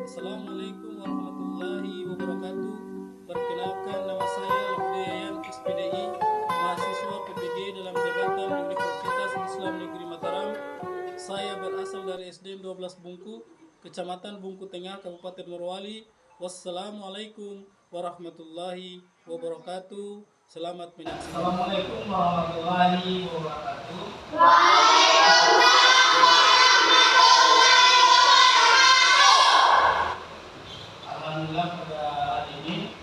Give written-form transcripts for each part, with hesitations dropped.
Assalamualaikum warahmatullahi wabarakatuh. Perkenalkan, nama saya Labdeyan SPDI, mahasiswa PPG dalam jabatan Universitas Islam Negeri Mataram. Saya berasal dari SDN 12 Bungku, Kecamatan Bungku Tengah, Kabupaten Morowali. Wassalamualaikum warahmatullahi wabarakatuh. Selamat menyaksikan. Assalamualaikum warahmatullahi wabarakatuh. Alhamdulillah, pada hari ini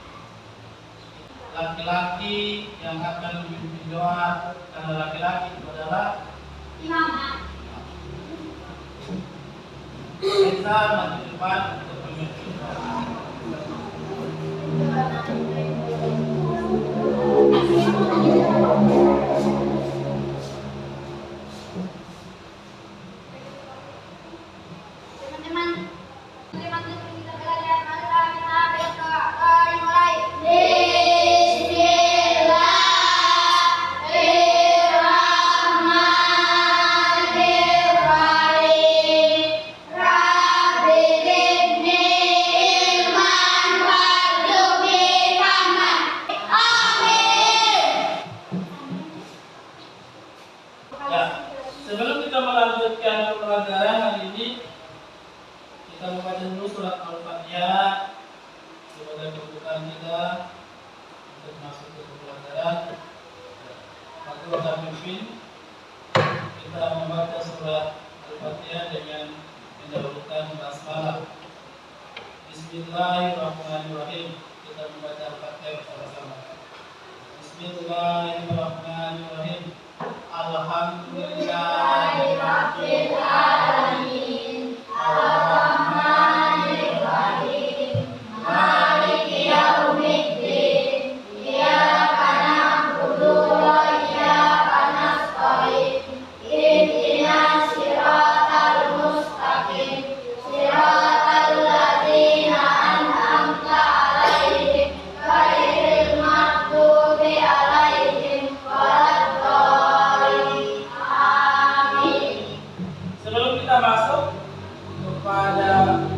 laki-laki yang akan memimpin doa karena laki-laki itu adalah Imam. Kita maju depan untuk memimpin doa. Teman-teman, kita belajar. Marilah kita berdoa. Mari mulai. Bismillahirrahmanirrahim. Rabbi zidni ilman warzuqni fahman. Amin. Ya, sebelum kita melanjutkan pelajaran hari ini, kita membaca dulu surat Al-Fatihah sebagai pembukaan kita untuk masuk ke pelajaran. Maka kita pimpin kita membaca surat Al-Fatihah dengan mendahulukan basmalah. Bismillahirrahmanirrahim. Kita membaca Al-Fatihah bersama-sama. Bismillahirrahmanirrahim. Alhamdulillahirabbil alamin. Ar-Rahmanir-Rahim. Maliki yaumiddin. Iyyaka na'budu wa iyyaka nasta'in. Ihdinas siratal mustaqim. Siratal ladzina an'amta 'alaihim ghairil maghdubi 'alaihim waladdallin. Amin. Sebelum kita masuk kepada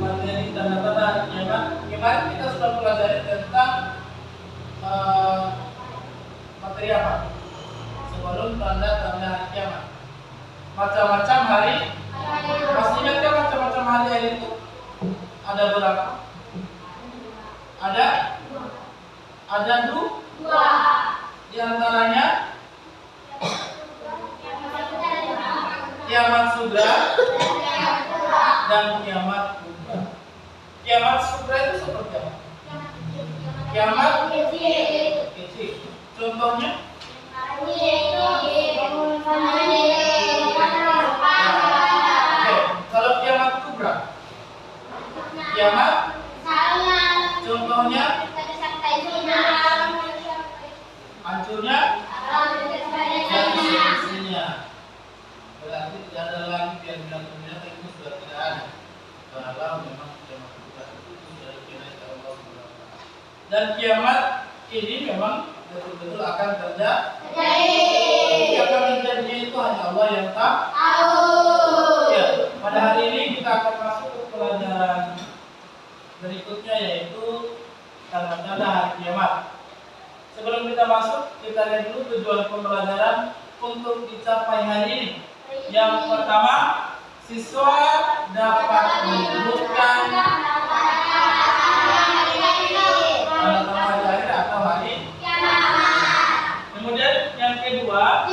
materi tanda-tanda kiamat, kemarin kita sudah pelajari tentang materi apa? Sebelum tanda-tanda hari kiamat, macam-macam hari. Masih ingat kan macam-macam hari itu? Ada berapa? Ada dua. Di antaranya kiamat sugra dan kiamat kubra. Kiamat sugra itu seperti apa? Kiamat kecil. Contohnya? Oke. Kalau kiamat kubra, kiamat contohnya hancurnya dan seterusnya. Berarti tidak ada lagi binatang itu sudah tidak ada. Kalau memang kiamat kubra itu sudah dikenai oleh Allah SWT. Dan kiamat ini memang betul-betul akan terjadi. Akan terjadinya itu hanya Allah yang tahu. Ya, pada hari ini kita akan masuk ke pelajaran berikutnya, yaitu tanda-tanda hari kiamat. Sebelum kita masuk, kita lihat dulu tujuan pembelajaran untuk dicapai hari ini. Yang pertama, siswa dapat menyebutkan tanda-tanda hari akhir atau hari. Kemudian yang kedua,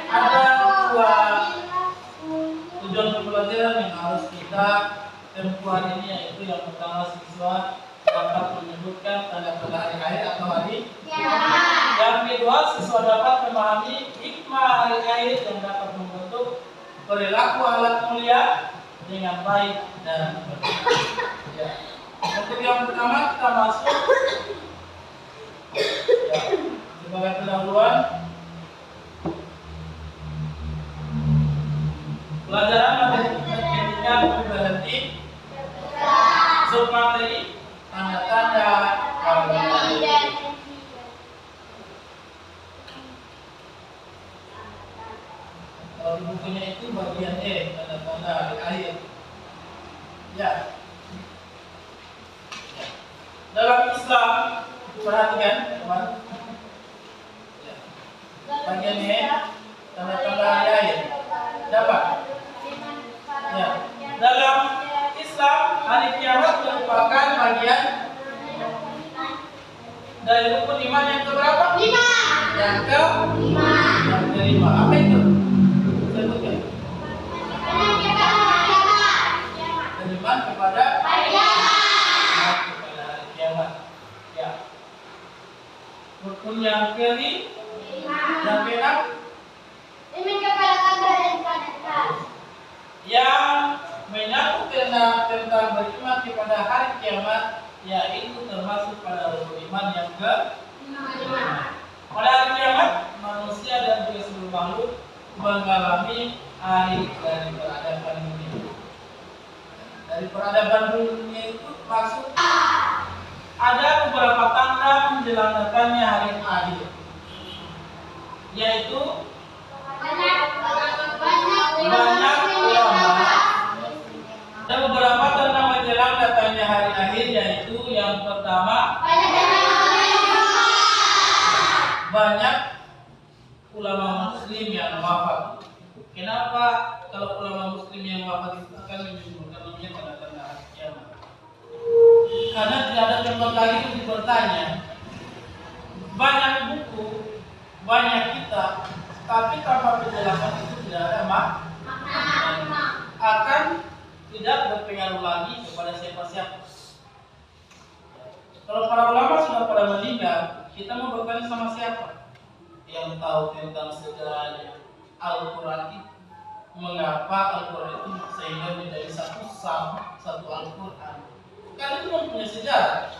ada dua tujuan pembelajaran yang harus kita tempuh hari ini, yaitu yang pertama, siswa dapat menyebutkan tanda-tanda hari akhir atau hari. Yang kedua, siswa dapat memahami hikmah hari akhir yang dapat membentuk perilaku akhlak mulia dengan baik dan benar. Ya. Untuk yang pertama, kita masuk ya, sebagai pendahuluan pelajaran materi ketika berhenti submateri tanda-tanda hari. Islam, perhatikan teman. Ya. Bagian ini tanda-tanda hari akhir. Dapat? Ya. Dalam Islam, hari kiamat merupakan bagian dari rukun iman yang keberapa? 5. Yang kelima. Yang kelima. Apa itu? Sebutkan. Beriman kepada hari kiamat. Ya. Rukun yang kelima. Yang keenam. Yang menyangkut tentang beriman kepada hari kiamat, yaitu termasuk pada rukun iman yang kelima. Pada hari kiamat, manusia dan juga seluruh makhluk mengalami akhir dari peradaban dunia. Dari peradaban dunia itu maksud ada beberapa tanda menjelang datangnya hari akhir, yaitu banyak ulama. Ada beberapa tanda menjelang datangnya hari akhir, yaitu yang pertama banyak ulama muslim yang wafat. Kenapa kalau ulama muslim yang wafat itu akan menimbulkan namanya tanda-tanda hari kiamat? Karena tidak ada tempat lagi untuk bertanya. Banyak buku, banyak kitab, tapi tanpa penjelasan itu tidak ada makna. Akan tidak berpengaruh lagi kepada siapa-siapa. Kalau para ulama sudah pada meninggal, kita mau bertanya sama siapa? Yang tahu tentang sejarahnya Al-Quran itu, mengapa Al-Quran itu sehingga menjadi satu Al-Quran? Karena itu mempunyai sejarah.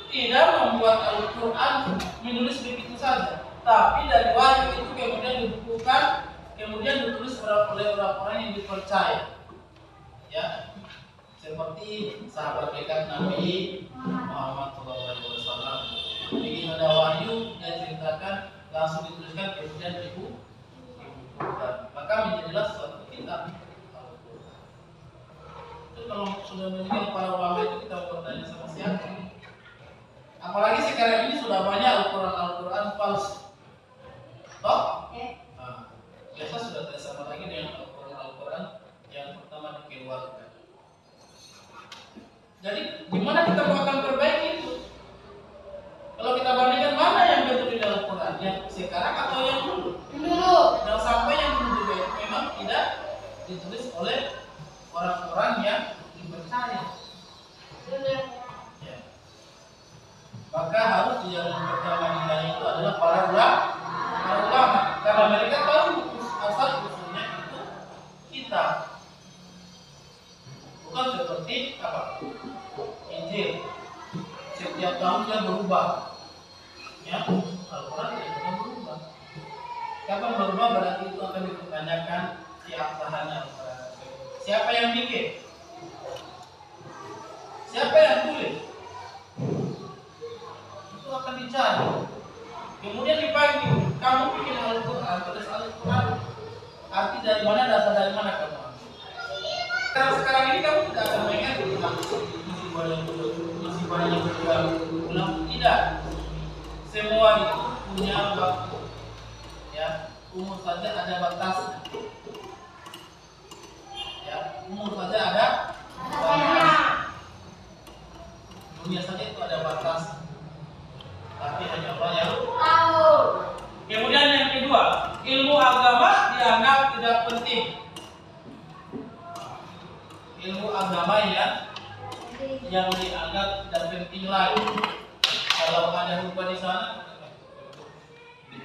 Tidak membuat Al-Quran menulis begitu saja, tapi dari wahyu itu kemudian dibukukan, kemudian ditulis oleh orang-orang yang dipercaya. Ya, seperti sahabat dekat Nabi Muhammad SAW. Begitu ada wahyu yang ceritakan, langsung dituliskan, kemudian dibukukan. Maka menjadilah suatu kitab Al-Quran. Itu kalau sudah meninggal para ulama itu, kita bertanya sama siapa? Apalagi sekarang ini sudah banyak Al-Quran palsu. Toh? Nah, biasa sudah tidak sama lagi dengan Al-Quran yang pertama dikeluarkan. Jadi gimana kita akan perbaiki itu? Kalau kita bandingkan mana yang betul di dalam Quran, yang sekarang atau yang dulu? Yang sampai yang dulu juga memang tidak ditulis oleh orang-orang yang dipercaya. Ya. Maka harus yang pertama ditanya itu adalah para ulama, karena mereka tahu asal usulnya itu kitab. Bukan seperti apa? Injil. Setiap tahun dia berubah. Ya, Al-Quran tidak berubah. Kapan berubah berarti itu akan dipertanyakan keabsahannya Al-Quran. Siapa yang bikin? Siapa yang tulis? Itu akan dicari. Kemudian dipanggil, kamu bikin Al-Quran, tulis Al-Quran. Arti dari mana, dasar dari mana kamu? Karena sekarang ini kamu tidak akan mengingat tentang isi banyak ulang, tidak. Semua itu punya waktu. Ya, umur saja ada batasnya. Ya, umur saja ada batas. Dunia saja itu ada batas. Tapi hanya Allah yang tahu. Kemudian yang kedua, ilmu agama dianggap tidak penting. Ilmu agama yang dianggap tidak penting lagi. Kalau ada rupa di sana,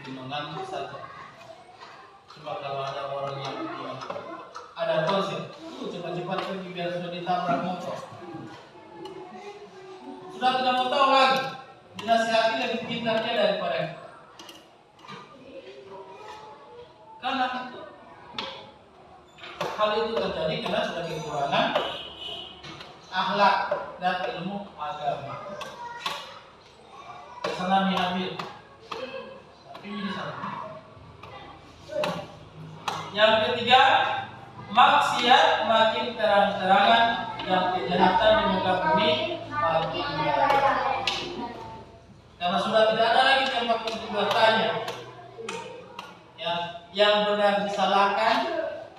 mengantuk saja. Cuma kalau ada orang yang ada konsep, cepat-cepat pergi biar sudah ditabrak motor. Sudah tidak mau tahu lagi, dinasihati lebih pintar dia daripada itu. Karena itu, hal itu terjadi karena sudah kekurangan akhlak dan ilmu agama. Kesana diambil, tapi di sana. Yang ketiga, maksiat makin terang-terangan dan kejahatan di muka bumi makin banyak. Yang benar disalahkan,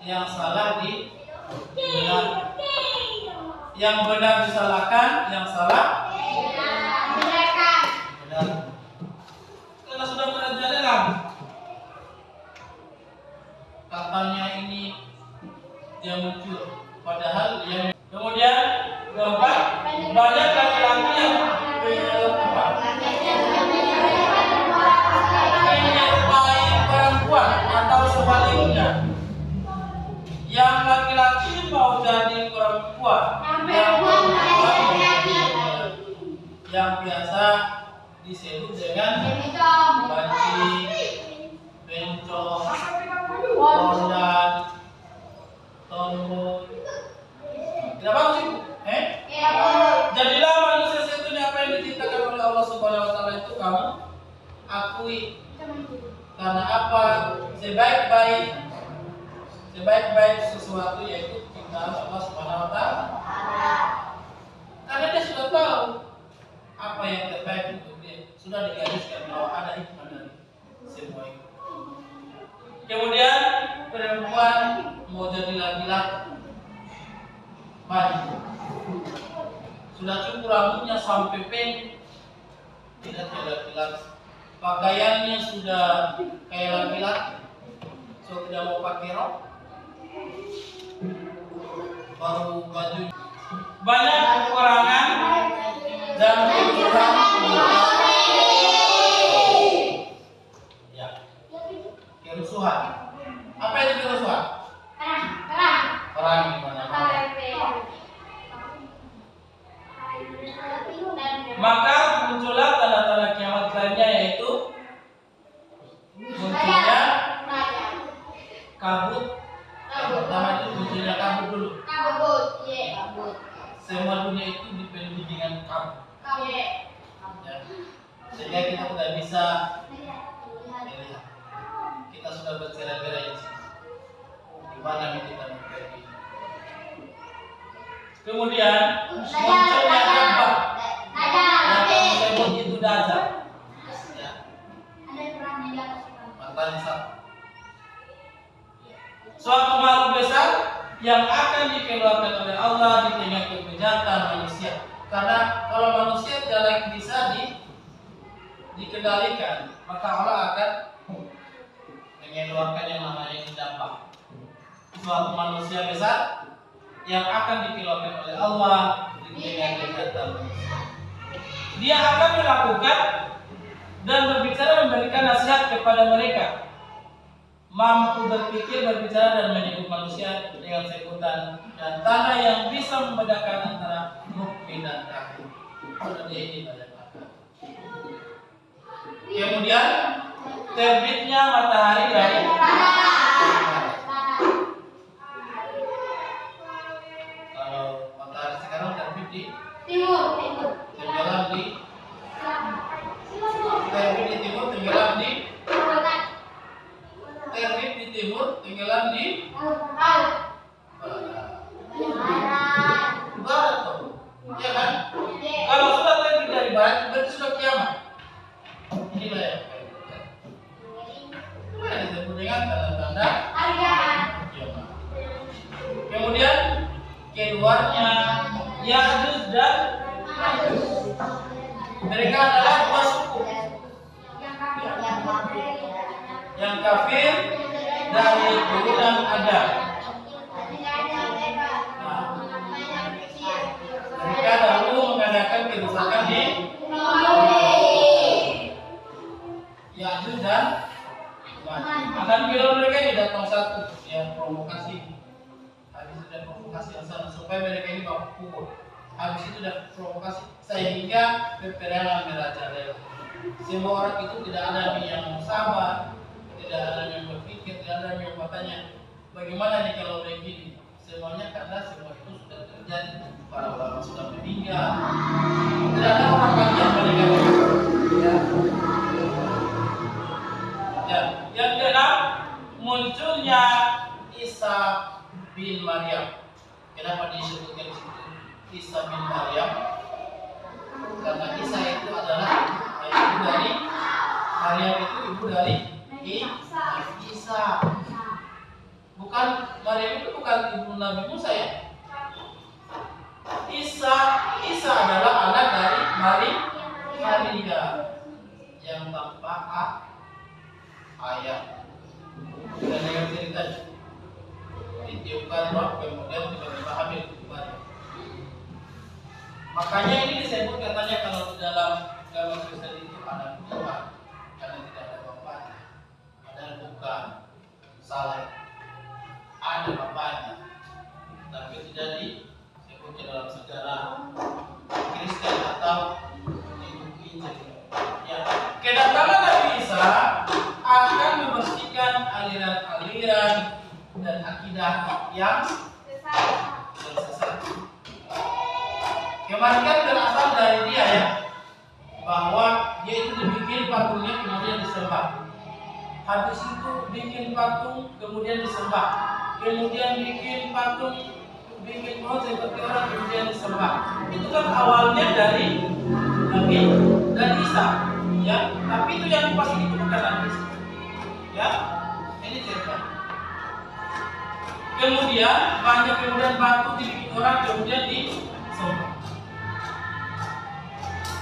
yang salah dibenarkan. Yang benar disalahkan, yang salah Benarkan. benar. Karena sudah merajalela, katanya ini yang muncul, padahal yang kemudian keempat, banyak laki-laki yang menyerupai perempuan atau sebaliknya. Yang laki-laki mau jadi perempuan, yang biasa disebut dengan banci, bencong, kondan, tombol. Tidak bagus itu, Jadilah manusia satunya apa yang diciptakan oleh Allah Subhanahu Wa Taala itu kamu akui. Karena apa? Sebaik-baik sesuatu yaitu cinta Allah Subhanahu Wa Taala. Karena dia sudah tahu apa yang terbaik untuk dia, sudah digariskan bahwa ada hikmah dari semua itu. Kemudian perempuan mau jadi laki-laki, banyak. Sudah cukup rambutnya sampai pendek, tidak kayak laki-laki. Pakaiannya sudah kayak laki-laki, so tidak mau pakai rok, baru baju. Banyak kekurangan dan kerusuhan. Ya, kerusuhan. Apa itu kerusuhan? Perang di mana-mana. Maka muncullah tanda-tanda kiamat lainnya, yaitu munculnya kabut. Yang pertama itu munculnya kabut dulu. Semua dunia itu dipenuhi dengan kabut. Ya. Sehingga kita tidak bisa melihat. Kita sudah bercerai-berai di sini. Di mana kita mau pergi? Kemudian munculnya gambar. Yang disebut itu dajjal. Ya. Matanya satu. Suatu makhluk besar yang akan dikeluarkan oleh Allah di tengah kejahatan manusia. Karena kalau manusia tidak lagi bisa dikendalikan, maka Allah akan mengeluarkan yang namanya dampak. Suatu manusia besar yang akan dikeluarkan oleh Allah di tengah kejahatan manusia. Dia akan melakukan dan berbicara, memberikan nasihat kepada mereka, mampu berpikir, berbicara dan menyebut manusia dengan sebutan dan tanda yang bisa membedakan antara mukmin dan kafir. Seperti ini pada akal. Kemudian terbitnya matahari dari kalau matahari sekarang terbit di tenggelam di terbit di timur, tenggelam di terbit di timur, tenggelam di barat toh, ya kan? Kalau sudah terbit dari barat, berarti sudah kiamat. Inilah yang disebut dengan tanda-tanda kiamat. Kemudian keluarnya Ya'juj dan Ma'juj. Mereka adalah dua suku. Yang kafir dari keturunan Adam. Mereka dahulu mengadakan kerusakan di Ya'juj dan Ma'juj. Akan bilang mereka ini datang satu yang provokasi. Habis itu dan provokasi yang sana supaya mereka ini baku pukul. Habis itu dan provokasi sehingga peperangan merajalela. Semua orang itu tidak ada yang sabar, tidak ada yang berpikir, tidak ada yang bertanya bagaimana nih kalau begini. Semuanya karena semua itu sudah terjadi. Para ulama sudah meninggal. Tidak ada orang bagian mereka. Ya. Yang keenam, munculnya Isa bin Maryam. Kenapa disebutkan di situ Isa bin Maryam? Karena Isa itu adalah ibu dari Maryam, itu ibu dari Isa. Bukan, Maryam itu bukan ibu Nabi Musa ya. Isa adalah anak dari Maria yang tanpa ayah. Dan dengan ceritanya ditiupkan roh kemudian tiba-tiba hamil kembali. Makanya ini disebut katanya kalau di dalam agama Kristen itu ada Tuhan karena tidak ada bapaknya. Padahal bukan, salah. Ada bapaknya, tapi tidak disebut dalam sejarah Kristen atau di buku Injil. Ya, kedatangan Nabi Isa akan membersihkan aliran-aliran dan akidah yang sesat. Kemarin kan berasal dari dia ya, bahwa dia itu dibikin patungnya kemudian disembah. Habis itu bikin patung kemudian disembah. Kemudian bikin patung, bikin pohon seperti orang kemudian disembah. Itu kan awalnya dari Nabi dan Isa, ya. Tapi itu yang pasti itu bukan Nabi Isa, ya. Ini cerita. Kemudian banyak kemudian batu dibikin orang kemudian disembah.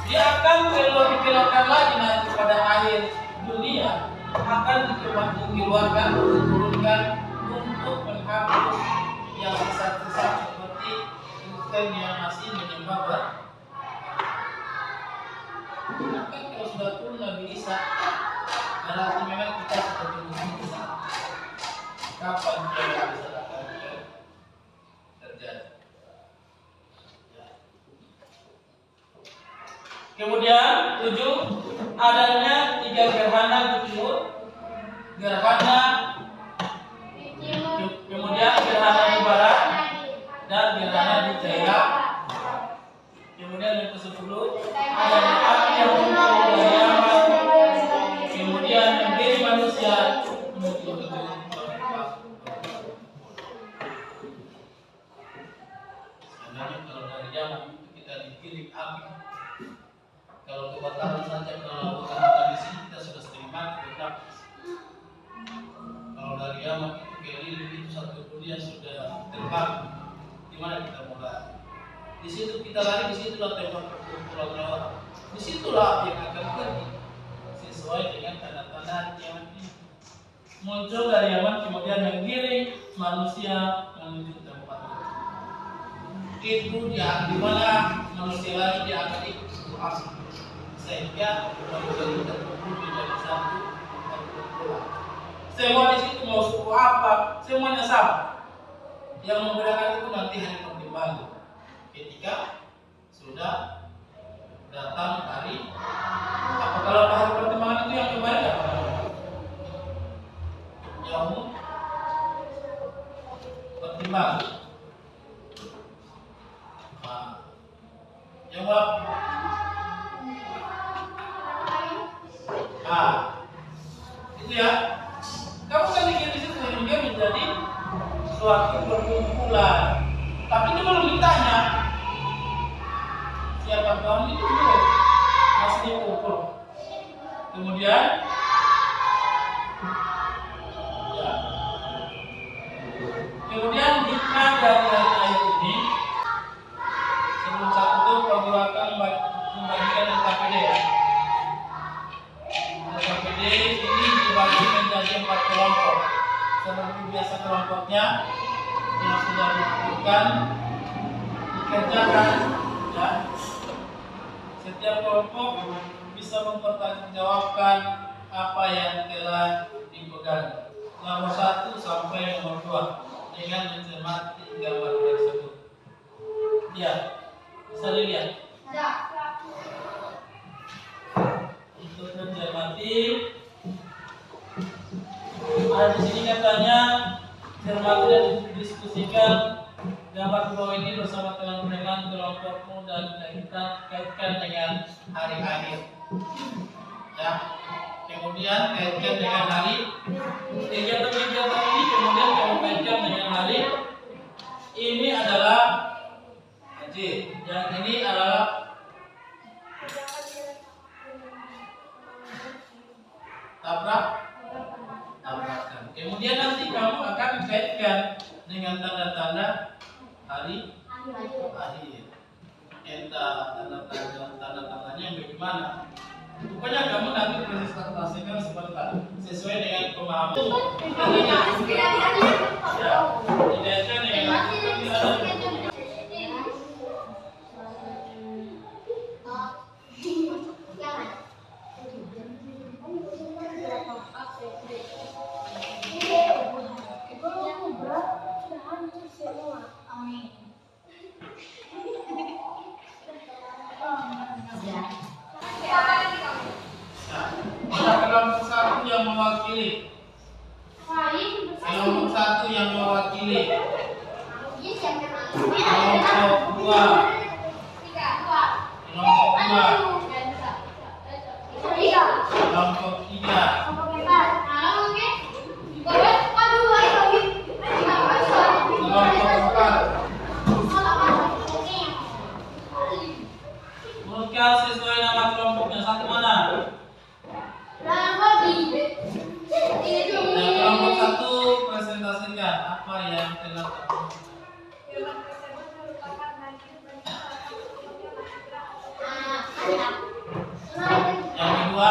Dia akan dikeluarkan lagi nanti pada akhir dunia, akan dikeluarkan, diturunkan untuk menghapus yang sesat-sesat seperti Kristen yang masih menyembah berhala. Kan kalau sudah turun Nabi Isa, berarti memang kita seperti Nabi Isa. Kapan dia bisa akan terjadi? Kemudian 7, adanya 3 gerhana di timur, gerhana kemudian gerhana di barat dan gerhana di tenggara. Kemudian yang ke-10, adanya api yang muncul dari Yaman, kemudian menjadi manusia menuju ke tempat. Sebenarnya kalau dari Yaman itu kita dikirim api. Kalau kebakaran saja kalau bukan di sini kita sudah sering mati tetap. Kalau dari Yaman itu keliling itu satu dunia sudah terbang. Di mana kita mulai? Di situ kita lari, di situlah tempat perkumpulan orang. Di situlah yang akan pergi sesuai dengan tanda-tanda Yaman ini. Muncul dari Yaman kemudian menggiring manusia menuju tempat itu dia di mana manusia lagi dia akan ikut suatu asal. Sehingga manusia itu terkumpul menjadi satu perkumpulan. Semua di situ mau suku apa, semuanya sama. Yang membedakan itu nanti hari pertimbangan. Ketika sudah datang hari apa kalau hari pertimbangan itu yang kemarin apa? Yaum pertimbangan. Nah, jawab. Itu ya. Kamu kan bikin di situ sehingga menjadi suatu perkumpulan. Tapi itu belum ditanya siapa Tuhan itu belum, masih diukur. Kemudian, ya. Kemudian hikmah dari ayat ini sebelum satu itu Prabu akan membagikan LKPD ya. LKPD ini dibagi menjadi 4 kelompok. Seperti biasa kelompoknya yang sudah ditentukan dikerjakan ya. Setiap kelompok bisa mempertanggungjawabkan apa yang telah dipegang. Nomor 1 sampai nomor 2 dengan mencermati gambar tersebut. Ya, bisa dilihat. Untuk mencermati, ada di sini katanya cermati dan diskusikan gambar di bawah ini bersama teman-teman kelompokmu dan kaitkan dengan hari akhir. Ya. Kemudian kaitkan dengan hari kegiatan-kegiatan ini kemudian kamu kaitkan dengan hari ini adalah haji, yang ini adalah tabrakan. Kemudian nanti kamu akan dikaitkan dengan tanda-tanda hari akhir. Entah tanda-tandanya bagaimana. Pokoknya kamu nanti presentasikan sesuai dengan pemahaman. Ya, dikaitkan dengan kelompok satu yang mewakili. Kelompok satu yang mewakili. Kelompok dua. Kelompok dua. Kelompok tiga. Kelompok empat. Menurut sesuai nama kelompoknya satu mana? Nah, kelompok satu presentasikan apa yang telah yang kedua.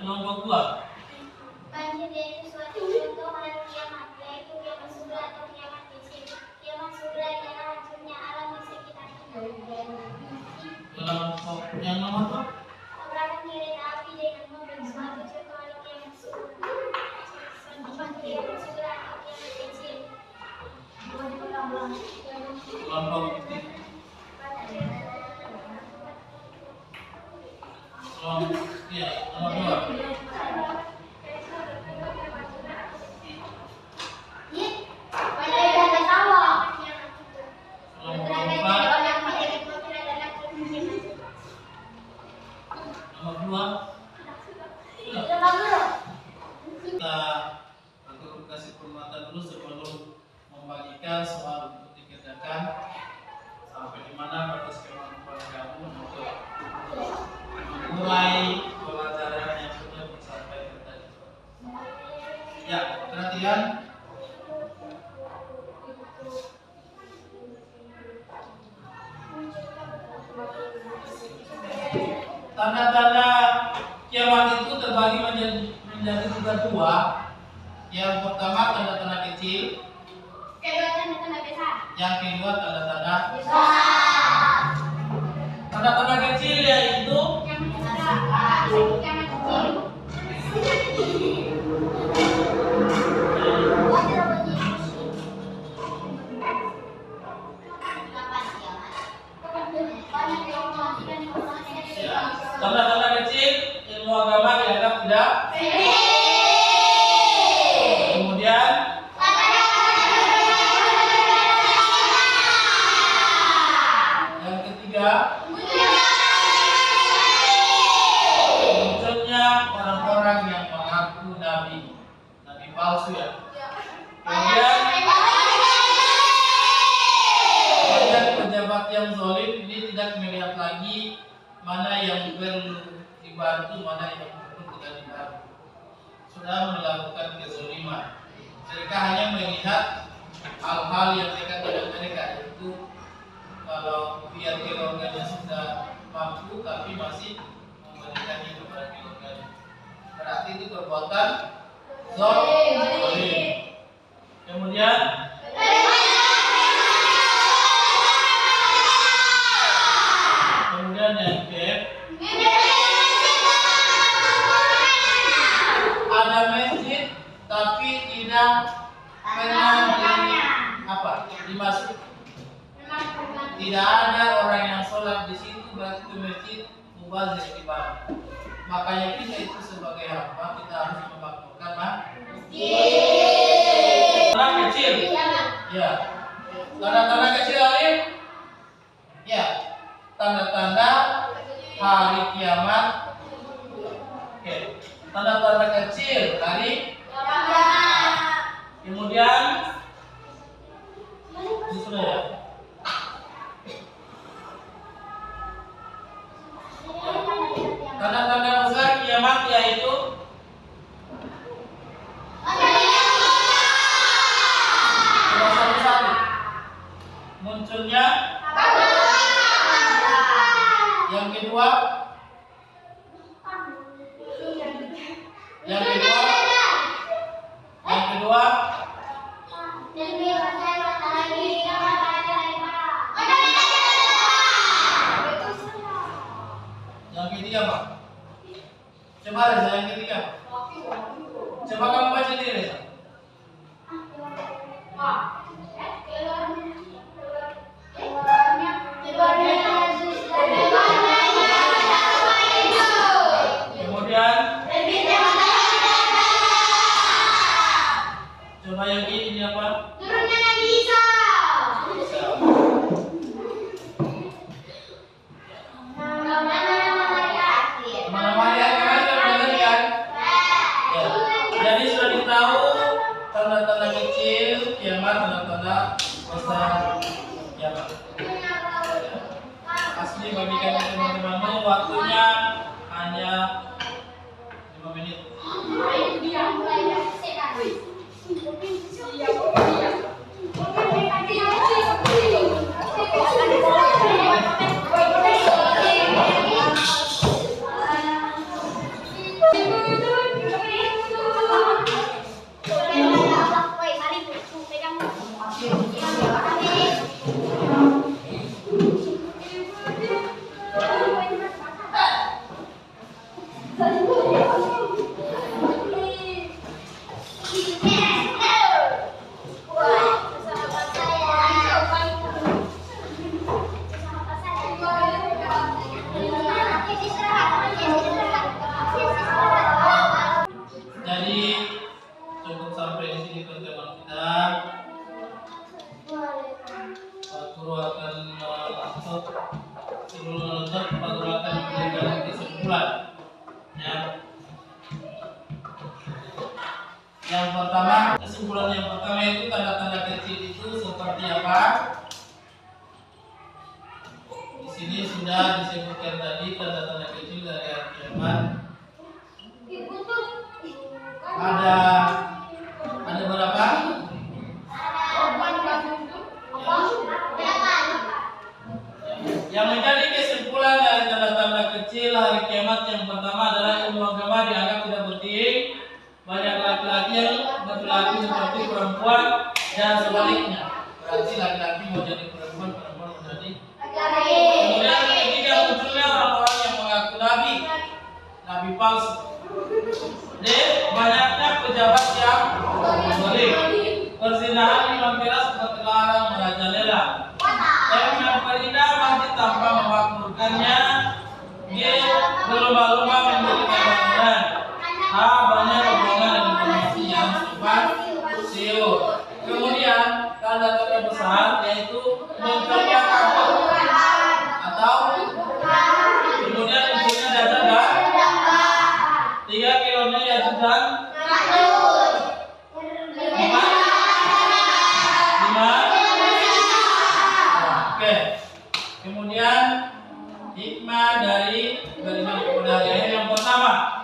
Kelompok dua. Banjir yaitu suatu contoh hari kiamat, yaitu kiamat sugra atau kiamat kecil. Kiamat sugra ialah hancurnya alam di sekitar kita. Kelompok yang nomor berapa? Tabrakan kereta api dengan mobil, suatu contoh hari kiamat sugra. Kiamat sugra atau kiamat kecil. Kelompok ya, nomor dua. Kita kasih penguatan dulu sebelum membagikan soal untuk dikerjakan sampai di mana batas kemampuan kamu untuk memulai pelajaran yang sudah disampaikan tadi. Ya, perhatian. Tanda-tanda kiamat itu terbagi menjadi dua. Yang pertama tanda-tanda kecil. Kedua tanda-tanda besar. Yang kedua tanda-tanda Besar. tanda-tanda kecil yaitu Kiamat kecil. tanda-tanda kecil ilmu agama dianggap tidak. Kemudian yang ketiga munculnya orang-orang yang mengaku nabi palsu ya. Kemudian banyak pejabat yang zalim ini tidak melihat lagi mana yang perlu dibantu, mana yang perlu tidak dibantu. Sudah melakukan kezaliman. Mereka hanya melihat hal-hal yang dekat dengan mereka, yaitu kalau biar keluarganya sudah mampu tapi masih memberikannya kepada keluarganya. Berarti itu perbuatan zalim. Kemudian yang ada masjid tapi tidak pernah dimasuk. Tidak ada orang yang sholat di situ, berarti itu masjid mubazir dibangun. Makanya kita itu sebagai hamba kita harus memakmurkan masjid. Tanda kecil. Ya. Tanda-tanda kecil Alif. Ya. Tanda-tanda hari kiamat. Oke. Tanda-tanda kecil hari kiamat. Kemudian sudah ya. Coba Reza yang ketiga. Coba kamu baca diri Reza. Kemudian coba yang ini apa? Turunnya Nabi Isa. Mana-mana yang kemarin sudah belajar kan? Ya. Jadi sudah ditahu tanda-tanda kecil kiamat, tanda-tanda besar kiamat. Asli bagi kalian teman-teman, waktunya hanya 5 menit. Jadi cukup sampai di sini pertemuan kita. Pak Guru akan menutup, sebelum menutup Pak Guru akan memberikan kesimpulan. Ya. Yang pertama, kesimpulan yang pertama itu tanda-tanda kecil itu seperti apa? Di sini sudah disebutkan tadi tanda-tanda kecil dari hari kiamat. Ada berapa? Yang menjadi kesimpulan dari tanda-tanda kecil hari kiamat yang pertama adalah ilmu agama dianggap tidak penting. Banyak laki-laki yang berlaku seperti perempuan dan sebaliknya. Berarti laki-laki mau jadi perempuan, perempuan mau jadi. Kemudian ketiga munculnya orang-orang yang mengaku nabi palsu. D. Banyaknya pejabat yang zalim. Perzinahan di Mampira seperti larang merajalela. M. Yang perindah masjid tanpa memakmurkannya. G. Berlomba-lomba mendirikan bangunan. H. Banyak hubungan dan informasi yang cepat. SEO. Kemudian tanda-tanda besar yaitu munculnya kabut atau kemudian munculnya dajjal dan 3 kilonya Yajuj dan 5. Oke. Kemudian hikmah dari beriman kepada hari akhir yang pertama.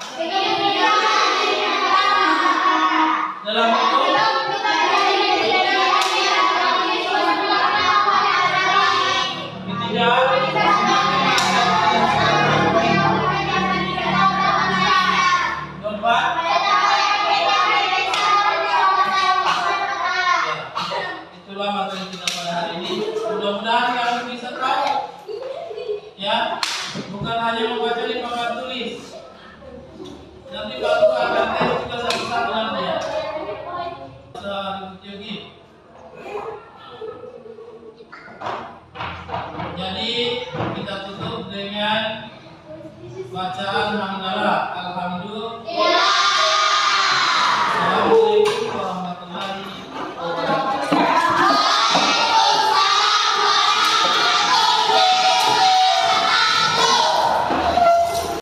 Dalam itu ketiga keempat itulah materi kita pada hari ini. Mudah-mudahan kalian bisa tahu ya, bukan hanya membaca di papan tulis. Nanti kalau akan tes juga satu-satu nanti ya. Jadi kita tutup dengan bacaan hamdalah. Alhamdulillah.